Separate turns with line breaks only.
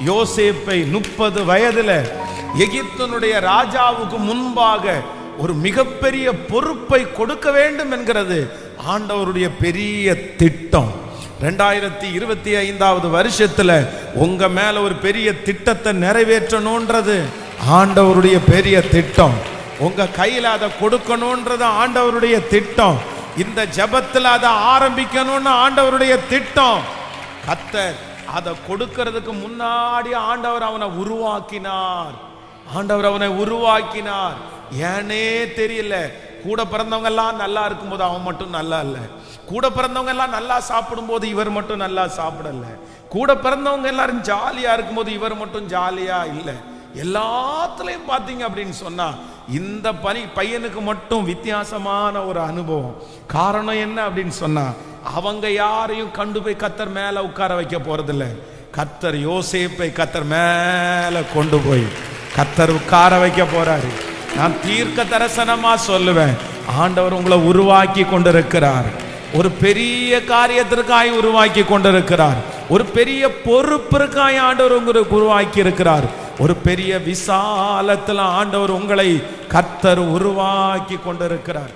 யோசேப்பை 30 வயதுல எகிப்தினுடைய ராஜாவுக்கு முன்பாக ஒரு மிகப்பெரிய பொறுப்பை கொடுக்க வேண்டும் என்கிறது ஆண்டவருடைய பெரிய திட்டம். 2025 வருஷத்துல உங்க மேல ஒரு பெரிய திட்டத்தை நிறைவேற்றணும்ன்றது ஆண்டவருடைய பெரிய திட்டம். உங்க கையில அதை கொடுக்கணும்ன்றது ஆண்டவருடைய திட்டம். இந்த ஜெபத்துல அதை ஆரம்பிக்கணும்னு ஆண்டவருடைய திட்டம். கர்த்தர் அதை கொடுக்கிறதுக்கு முன்னாடி ஆண்டவர் அவனை உருவாக்கினார். ஆண்டவர் அவனை உருவாக்கினார். ஏனே தெரியல. கூட பிறந்தவங்க எல்லாம் நல்லா இருக்கும்போது அவன் மட்டும் நல்லா இல்ல. கூட பிறந்தவங்க எல்லாம் நல்லா சாப்பிடும் போது இவர் மட்டும் நல்லா சாப்பிடல. கூட பிறந்தவங்க எல்லாரும் ஜாலியா இருக்கும்போது இவர் மட்டும் ஜாலியா இல்லை. எல்லாத்துலயும் பாத்தீங்க அப்படின்னு சொன்னா இந்த பையனுக்கு மட்டும் வித்தியாசமான ஒரு அனுபவம். காரணம் என்ன அப்படின்னு சொன்னா, அவங்க யாரையும் கண்டு போய் கர்த்தர் மேல உட்கார வைக்க போறதில்லை. கர்த்தர் யோசேப்பை கர்த்தர் மேல கொண்டு போய் கர்த்தர் உட்கார வைக்க போறாரு. நான் தீர்க்க தரிசனமா சொல்லுவேன், ஆண்டவர் உங்களை உருவாக்கி கொண்டிருக்கிறார். ஒரு பெரிய காரியத்திற்காய் உருவாக்கி கொண்டிருக்கிறார். ஒரு பெரிய பொறுப்பிற்காய் ஆண்டவர் உங்களுக்கு உருவாக்கி இருக்கிறார். ஒரு பெரிய விசாலத்தில் ஆண்டவர் உங்களை கர்த்தர் உருவாக்கி கொண்டிருக்கிறார்.